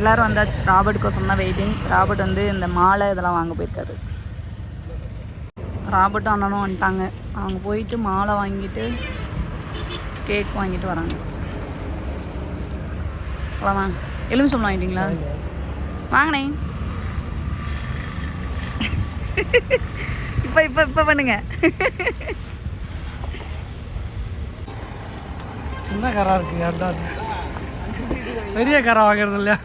எல்லோரும் வந்தாச்சு. ராபர்ட்டுக்கோசம் தான் வெயிட்டிங். ராபர்ட் வந்து இந்த மாலை இதெல்லாம் வாங்க போயிருக்காரு. ராபர்ட்டும் அண்ணனும் வந்துட்டாங்க. அவங்க போயிட்டு மாலை வாங்கிட்டு கேக் வாங்கிட்டு வராங்க. அவ்வளோவா? எலுமிச்சம்பழம் வாங்கிட்டீங்களா? வாங்கினே. இப்போ இப்போ இப்போ பண்ணுங்க. சின்ன காரா இருக்கு. அதான் பெரிய காரா வாங்குறது இல்லையா?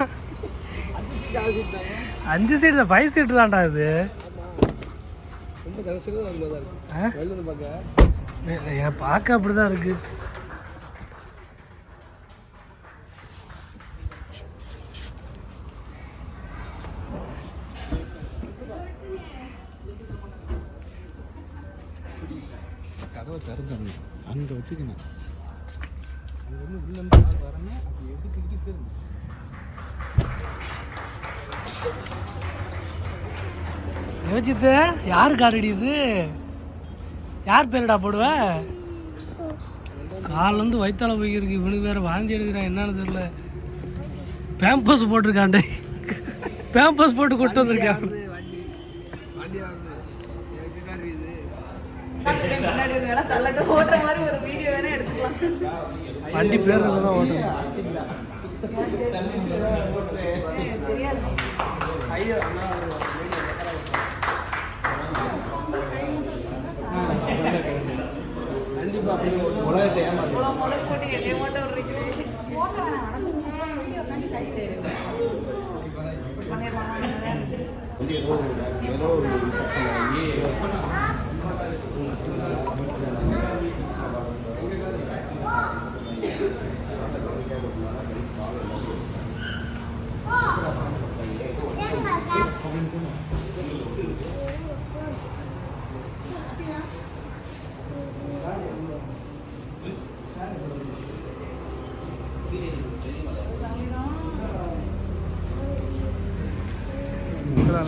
5 சீட்டு தான், 5 சீட்டு தான்டா இது. என் பார்க்க அப்படிதான் இருக்கு. கதவை திறந்து அங்கே வச்சுக்கணும். அங்கே வந்து உள்ளேருந்து ஆள் வரங்க அப்படி எடுத்துக்கிட்டு போயிருங்க. யோசித்து யாரு காரடி இது? யார் பேருடா போடுவ? காலிலேருந்து வயிற்றால போய்க்கிருக்கு. இவனுக்கு வேறு வாந்தி எடுக்கிறான். என்னன்னு தெரியல. பேம்பஸ் போட்டிருக்காண்டே. பேம்பஸ் போட்டு கொண்டு வந்திருக்கான். வண்டி பேர் தான் ஓட்டணும். உலகத்தை ஏமாற்ற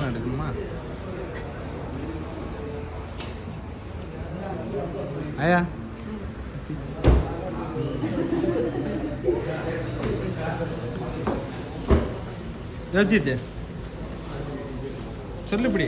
எடுக்குமா? ஐயா யோசிச்சு சொல்லு இப்படி.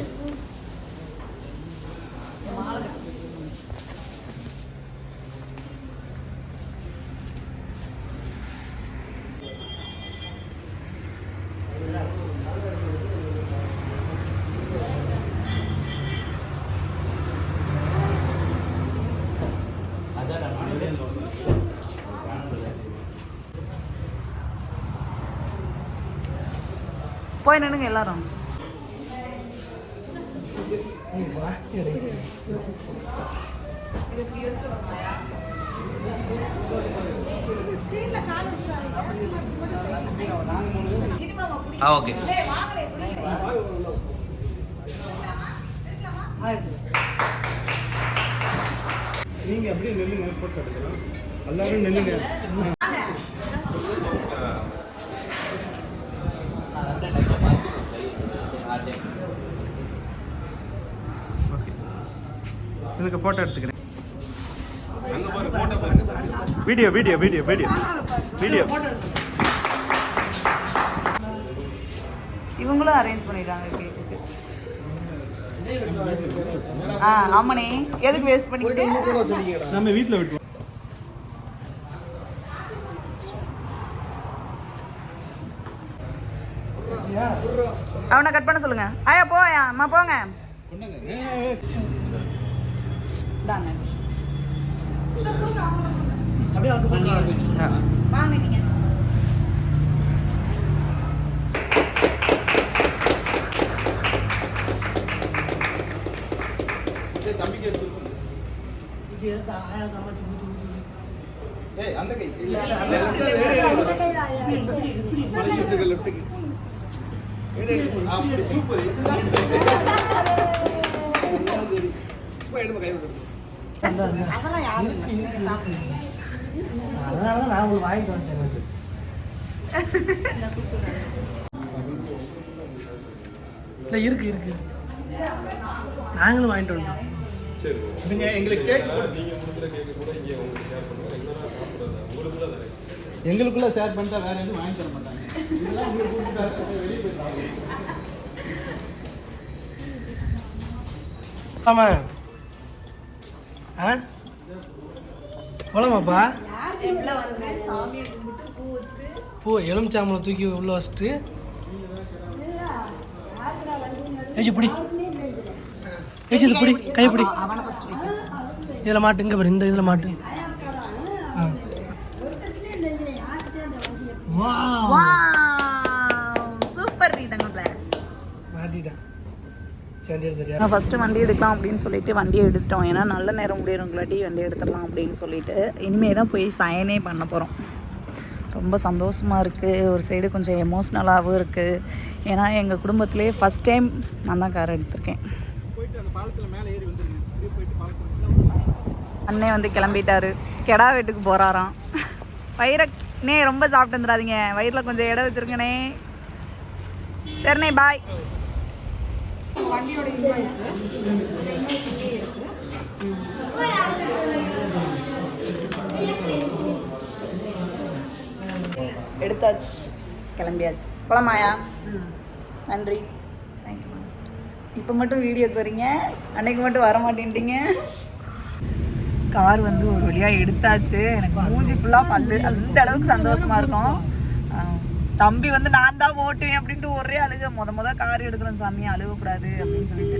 போய் நின்னுங்க எல்லாரும். ஓகே. நீங்க அப்படியே நெல்லுங்க. போட்டு எடுக்கலாம். எல்லாரும் நெல்லுங்க. இதுக்கு போட்டோ எடுத்துக்கிறேன். Video video video video video இவங்களும் அரேஞ்ச் பண்ணிடுறாங்க கேக்குக்கு. ஆமாண்ணே, எதுக்கு வேஸ்ட் பண்ணிக்கிட்டு? நம்ம வீட்டில் விட்டுருவோம். அவனை கட் பண்ண சொல்லுங்க. ஆயா போயா அம்மா போங்க. வாங்க நீங்க. தம்பிக்கு அந்த கை அதனாலதான் நான் உங்களுக்கு வாங்கிட்டு வந்தேன். இல்லை இருக்கு இருக்கு, நாங்களும் வாங்கிட்டு வந்தோம். சரி, நீங்க எங்களுக்கு கேக் எங்களுக்குள்ள ஷேர் பண்ணிட்டா வேற எதுவும் வாங்கி தர மாட்டாங்க. ஆமா ஆ போலாமாப்பா? பூ எலுமிச்சாம்பளம் தூக்கி உள்ள வச்சுட்டு பிடி இது பிடி கைப்பிடி இதில் மாட்டு இங்கே பாரு இந்த இதில் மாட்டு ஆ சூப்பர் நீ தங்கப்ல மாட்டிட்டேன். சரி தெரியாது. நான் ஃபஸ்ட்டு வண்டி எடுக்கலாம் அப்படின்னு சொல்லிட்டு வண்டியை எடுத்துட்டோம். ஏன்னா நல்ல நேரம் முடியறவங்களாட்டி வண்டி எடுத்துடலாம் அப்படின்னு சொல்லிட்டு இனிமே தான் போய் சயனே பண்ண போகிறோம். ரொம்ப சந்தோஷமாக இருக்குது, ஒரு சைடு கொஞ்சம் எமோஷ்னலாகவும் இருக்குது. ஏன்னா எங்கள் குடும்பத்திலே ஃபஸ்ட் டைம் நான் தான் கார் எடுத்திருக்கேன். அண்ணே வந்து கிளம்பிட்டாரு, கெடா வீட்டுக்கு போகிறாராம். வயிறனே ரொம்ப சாப்பிட்டு வந்துடாதீங்க, வயிறில் கொஞ்சம் இடம் வச்சுருங்கண்ணே. சரிண்ணே பாய். வண்டியோட இன்வாய்ஸ் இங்கே இருக்கு. எடுத்தாச்சு, கிளம்பியாச்சு. போலாமாயா? நன்றி, தேங்க்யூ. இப்போ மட்டும் வீடியோக்கு வரீங்க, அன்னைக்கு மட்டும் வர மாட்டேன்ட்டீங்க. கார் வந்து ஒரு வழியாக எடுத்தாச்சு. எனக்கு மூஞ்சி ஃபுல்லாக பல்லு, அந்த அளவுக்கு சந்தோஷமாக இருக்கும். தம்பி வந்து நான் தான் ஓட்டுவேன் அப்படின்ட்டு ஒரே அழுக. முத கார் எடுக்கிறேன் சாமி, அழுகக்கூடாது அப்படின்னு சொல்லிட்டு.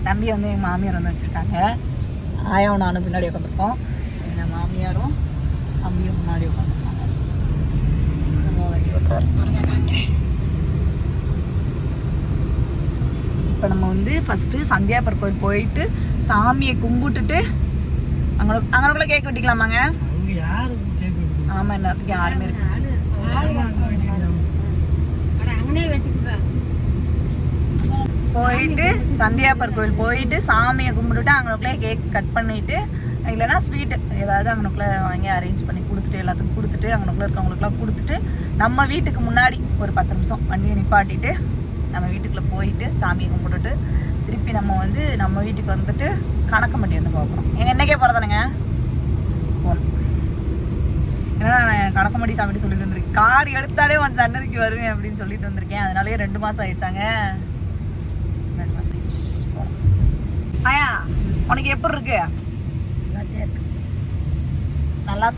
தம்பி வந்து எங்கள் மாமியார் வந்து வச்சுருக்காங்க. ஆயாவும் நானும் பின்னாடி உட்காந்துருக்கோம். எங்கள் மாமியாரும் தம்பியும் முன்னாடி உட்காந்துருக்காங்க. இப்போ நம்ம வந்து ஃபஸ்ட்டு சந்தியாபர் கோயில் போயிட்டு சாமியை கும்பிட்டுட்டு அங்கனக்குள்ள கேக் வெட்டிக்கலாமாங்க? ஆமாம், நேரத்துக்கு யாருமே இருக்கு. போயிட்டு சந்தியாபர் கோயில் போயிட்டு சாமியை கும்பிட்டுட்டு அங்கனக்குள்ளே கேக் கட் பண்ணிவிட்டு, இல்லைன்னா ஸ்வீட்டு ஏதாவது அங்கனக்குள்ளே வாங்கி அரேஞ்ச் பண்ணி கொடுத்துட்டு எல்லாத்துக்கும் கொடுத்துட்டு அங்கனக்குள்ளே இருக்கவங்களுக்குலாம் கொடுத்துட்டு நம்ம வீட்டுக்கு முன்னாடி ஒரு 10 நிமிஷம் வண்டியை நிப்பாட்டிட்டு நம்ம வீட்டுக்குள்ளே போயிட்டு சாமியை கும்பிட்டுட்டு திருப்பி நம்ம வந்து நம்ம வீட்டுக்கு வந்துட்டு கணக்கம்பட்டி வந்து பார்க்குறோம். என்னைக்கே போகிறதானுங்க போகணும். ஏன்னா நான் கணக்கம்பட்டி சாமிட்டு சொல்லிட்டு வந்திருக்கேன். கார் எடுத்தாலே வந்து சன்னதிக்கு வருவேன் அப்படின்னு சொல்லிட்டு வந்திருக்கேன். அதனாலே 2 மாதம் ஆயிடுச்சாங்க. 2 மாதம் ஆயிடுச்சு. போகணும். ஆயா, உனக்கு எப்படி இருக்கு? நல்லா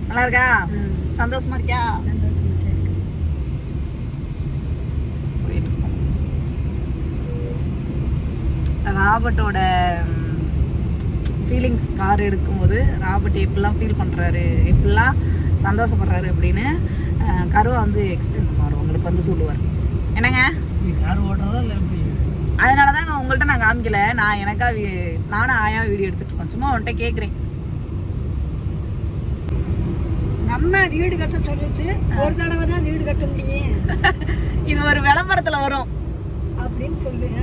நல்லா இருக்கா? சந்தோஷமா இருக்கியா? ராபர்ட்டோட ஃபீலிங்ஸ் கார் எடுக்கும்போது ராபர்ட் எப்படிலாம் ஃபீல் பண்ணுறாரு, எப்படிலாம் சந்தோஷப்படுறாரு அப்படின்னு கருவா வந்து எக்ஸ்பிளைன் பண்ணுவார். உங்களுக்கு வந்து சொல்லுவார். என்னங்க கார் ஓட்டுறதா இல்லை எப்படி? அதனால தாங்க உங்கள்கிட்ட நான் காமிக்கல. நான் எனக்கா நானும் ஆயா வீடியோ எடுத்துட்டு இருக்கோம். சும்மா அவன்கிட்ட கேட்குறேன். நம்ம வீடு கட்ட சொல்லிட்டு ஒரு தடவை தான் வீடு கட்ட முடியும். இது ஒரு விளம்பரத்தில் வரும் அப்படின்னு சொல்லுங்க.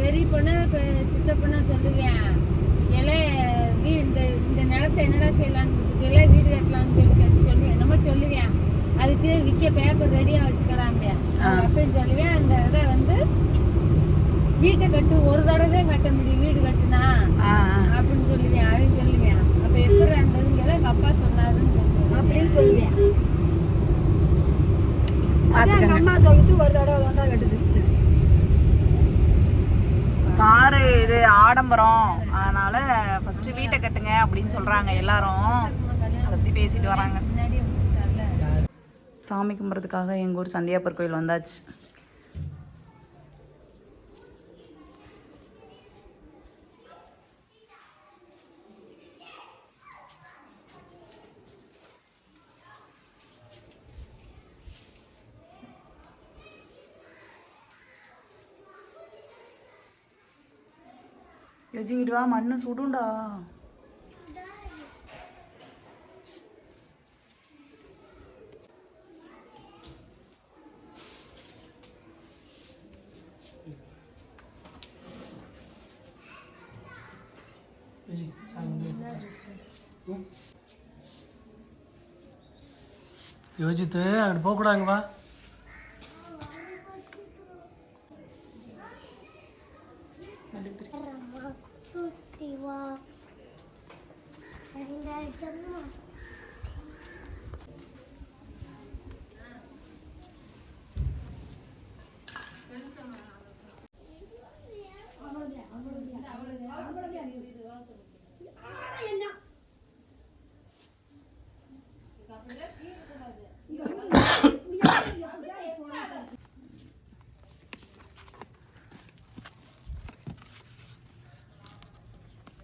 பெரிய பொண்ணு சித்த பொண்ணு சொல்லுவேன். இந்த நிலத்தை என்னடா செய்யலான்னு வீடு கட்டலாம்னு சொல்லி என்னமோ சொல்லுவேன். அதுக்கு விற்க பேப்பர் ரெடியா வச்சுக்கிறாங்க. அப்பயும் சொல்லுவேன், அந்த இதை வந்து வீட்டை கட்டு ஒரு தடவை கட்ட முடியும் வீடு கட்டுனா அப்படின்னு சொல்லுவேன். அவன் சொல்லுவேன். அப்ப எப்படி இருந்ததுங்கிற எங்க அப்பா சொன்னாருன்னு சொல்லுவேன் அப்படின்னு சொல்லுவேன். அம்மா சொல்லிட்டு ஒரு தடவை தான் கட்டுது. காரு இது ஆடம்பரம், அதனால ஃபர்ஸ்ட் வீட்டை கட்டுங்க அப்படின்னு சொல்றாங்க எல்லாரும். அதை பத்தி பேசிட்டு வராங்க. சாமி கும்பிட்றதுக்காக எங்கள் ஊர் சந்தியாபர் கோயில் வந்தாச்சு. யோசிக்கிட்டு வா, மண்ணு சுடுண்டா. யோசித்து அங்கிட்டு போகக்கூடாதுங்க. வா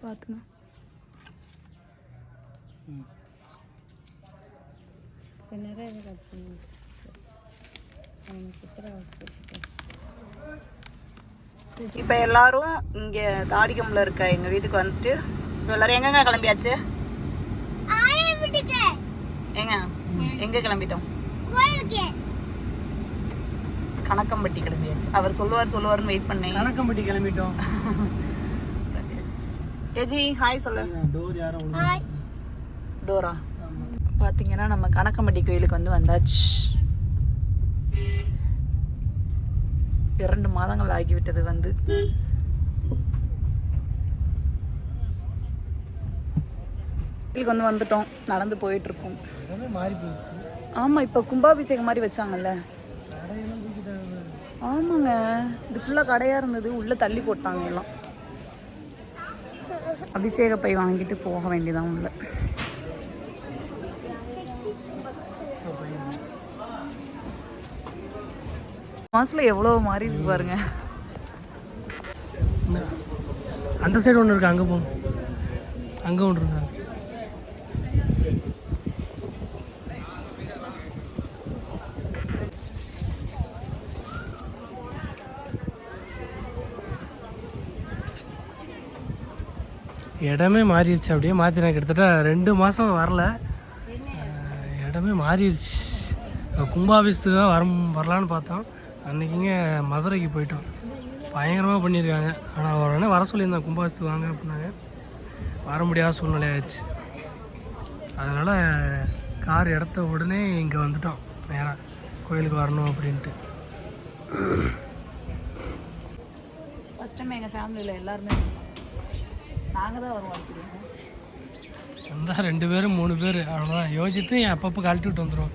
பார்த்துங்க. இப்போ எல்லாரும் இங்க தாடிக்கம்பல இருக்க எங்க வீட்டுக்கு வந்துட்டு இப்போ எல்லாரும் எங்கங்க கிளம்பியாச்சு? ஏங்க எங்க கிளம்பிட்டோம்? கணக்கம்பட்டி கிளம்பியாச்சு. அவர் சொல்லுவாருன்னு வெயிட் பண்ணேன். கணக்கம்பட்டி கிளம்பிட்டோம். ஏஜி ஹாய் சொல்லு. டோர் யாரும் டோரா பார்த்தீங்கன்னா நம்ம கணக்கம்பட்டி கோயிலுக்கு வந்தாச்சு. 2 மாதங்கள் ஆகிவிட்டது வந்து. கோயிலுக்கு வந்துட்டோம். நடந்து போயிட்டு இருக்கோம். மாறி போயிடுச்சு. ஆமா இப்போ கும்பாபிஷேகம் மாதிரி வச்சாங்கல்ல. ஆமாங்க இது ஃபுல்லாக கடையாக இருந்தது, உள்ளே தள்ளி போட்டாங்க எல்லாம். அபிஷேக பை வாங்கிட்டு போக வேண்டியதான் உள்ள. மாசத்துல எவ்வளோ மாறி இருக்கு பாருங்க. அந்த சைடு ஒன்று இருக்கு, அங்கே போகணும். அங்கே ஒன்று இருக்கு. இடமே மாறிடுச்சு. அப்படியே மாற்றினா கிட்டத்தட்ட 2 மாதம் வரல. இடமே மாறிடுச்சு. கும்பாபிஷத்துக்காக வரலான்னு பார்த்தோம். அன்றைக்கிங்க மதுரைக்கு போயிட்டோம். பயங்கரமாக பண்ணியிருக்காங்க. ஆனால் உடனே வர சொல்லியிருந்தேன் கும்பாபிஷத்துக்கு வாங்க அப்படின்னாங்க. வர முடியாத சூழ்நிலை ஆயிடுச்சு. அதனால் கார் இடத்த உடனே இங்கே வந்துட்டோம். நேராக கோயிலுக்கு வரணும் அப்படின்ட்டு. ஃபஸ்ட் டைம் எங்கள் ஃபேமிலியில் எல்லாருமே நாங்கள் தான் வருவோம். வந்தால் 2 பேர் 3 பேர் அவ்வளோதான். யோசித்து அப்பப்போ கழட்டி விட்டு வந்துடுவோம்.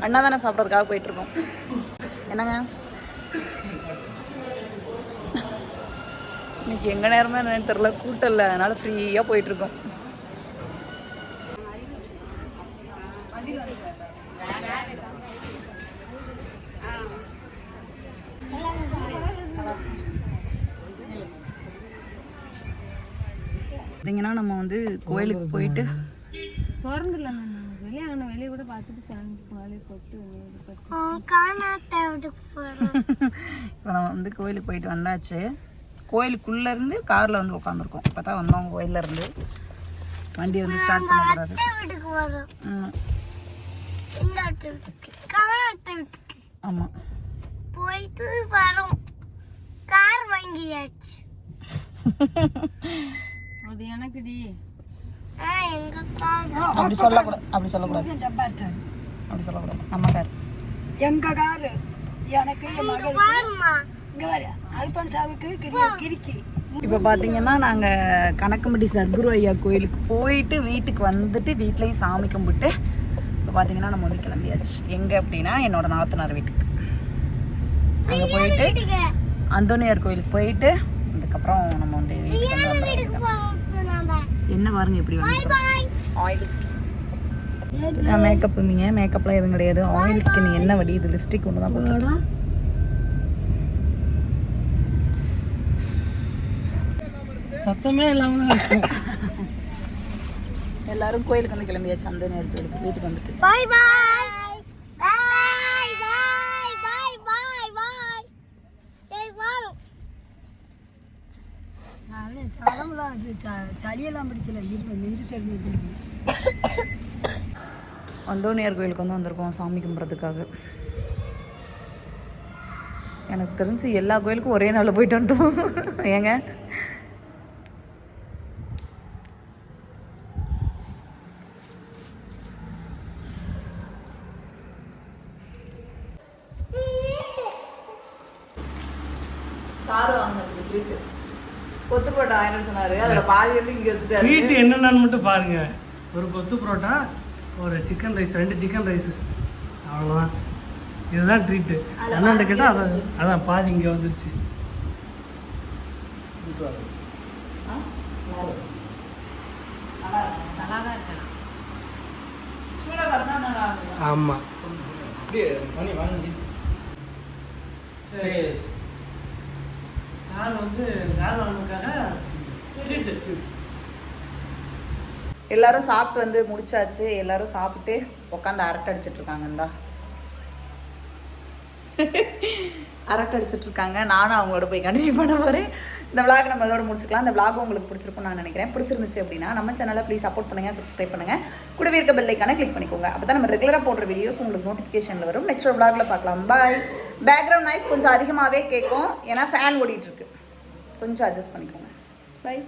அண்ணாதானே சாப்பிட்றதுக்காக போயிட்டுருக்கோம். என்னங்க இன்னைக்கு எங்கள் நேரமே என்னன்னு தெரில, கூட்டம் இல்லை, அதனால் ஃப்ரீயாக போயிட்டுருக்கோம். பார்த்தீங்கன்னா நம்ம வந்து கோயிலுக்கு போயிட்டு திறந்துல வெளியே கூட பார்த்துட்டு சாமி மாலை போட்டு இப்போ நம்ம வந்து கோயிலுக்கு போயிட்டு வந்தாச்சு. கோயிலுக்குள்ளேருந்து காரில் வந்து உட்காந்துருக்கோம். இப்போ தான் வந்தோம் கோயிலேருந்து. வண்டி வந்து ஸ்டார்ட் பண்ணக்கூடாது. ஆமாம் போயிட்டு வரோம். கார் வாங்கியாச்சு. அது எனக்குடி. அப்படி சொல்லக்கூடாது. அப்படி சொல்லக்கூடாது. நம்ம கார் எங்க காரு எனக்கு கிரிக்கி. இப்போ பார்த்தீங்கன்னா நாங்கள் கணக்கம்பட்டி சர்க்குரு ஐயா கோயிலுக்கு போயிட்டு வீட்டுக்கு வந்துட்டு வீட்லேயும் சாமி கும்பிட்டு இப்போ பார்த்தீங்கன்னா நம்ம வந்து கிளம்பியாச்சு. எங்கே அப்படின்னா என்னோட நாத்தனார் வீட்டுக்கு. அங்கே போயிட்டு அந்தோனியார் கோயிலுக்கு போயிட்டு அதுக்கப்புறம் நம்ம வந்து வீட்டுக்கு வந்து என்ன பாருங்க எப்படி வந்து ஆயில் ஸ்கின். மேக்கப் இருந்தீங்க, மேக்கப்லாம் எதுவும் கிடையாது. ஆயில் ஸ்கின் என்ன வடியுது, லிப்ஸ்டிக் ஒன்று தான் போட்டுருக்கோம். சத்தமே இல்லாமல் எல்லாரும் கோயிலுக்கு வந்து கிளம்பியாச்சு. அந்தோனியார் கோயிலுக்கு வீட்டுக்கு வந்துட்டு பாய் பாய் பாய் பாய் பாய் பாய் பாய். சரி வரோம். நான் தலம்லாம் சளியெல்லாம் பிடிக்கல. நெஞ்சு சளி. அந்தோனியார் கோயிலுக்கு வந்து வந்திருக்கோம் சாமி கும்பிட்றதுக்காக. எனக்கு தெரிஞ்சு எல்லா கோயிலுக்கும் ஒரே நாளில் போயிட்டு வந்துட்டோம். ஏங்க சார் வாங்கினதுக்கு ட்ரீட்டு கொத்து பரோட்டா வாங்கிட்டு சொன்னாரு, அதுல பாதி வந்து இங்க வச்சுட்டாரு. ட்ரீட் என்னென்னு மட்டும் பாருங்க. ஒரு கொத்து பரோட்டா, ஒரு சிக்கன் ரைஸ், 2 சிக்கன் ரைஸ், அவ்வளோதான். இதுதான் ட்ரீட்டு. என்னன்னு கேட்டால் அதான் பாதி இங்கே வந்துருச்சு. நல்லா தான் இருக்கலாம். சூடா சாப்பிட்டா நல்லா இருக்கும். ஆமாம். அப்படியே மணி வாங்கி கார் வந்து கார் வாங்கினதுக்காக ட்ரீட்டு. எல்லாரும் சாப்பிட்டு வந்து முடிச்சாச்சு. எல்லாரும் சாப்பிட்டு உட்காந்து அரட்டை அடிச்சிட்டு இருக்காங்க. இந்தா அரட்டை அடிச்சிட்டு இருக்காங்க. நானும் அவங்களோட போய் கண்டினியூ பண்ண போகிறேன். இந்த விளாக் நம்ம அதோட முடிச்சுக்கலாம். இந்த விளாக் உங்களுக்கு பிடிச்சிருக்கும்னு நான் நினைக்கிறேன். பிடிச்சிருந்துச்சு அப்படின்னா நம்ம சேனலை ப்ளீஸ் சப்போர்ட் பண்ணுங்கள், சப்ஸ்கிரைப் பண்ணுங்கள், கூடவே இருக்க பெல் ஐக்கானை கிளிக் பண்ணிக்கோங்க. அப்போ தான் நம்ம ரெகுலராக போடுற வீடியோஸ் உங்களுக்கு நோட்டிஃபிகேஷனில் வரும். நெக்ஸ்ட் ஒரு விளாகில் பார்க்கலாம். பாய். பேக்ரவுண்ட் நாய்ஸ் கொஞ்சம் அதிகமாகவே கேட்கும், ஏன்னா ஃபேன் ஓடிட்டுருக்கு, கொஞ்சம் அட்ஜஸ்ட் பண்ணிக்கோங்க. பாய்.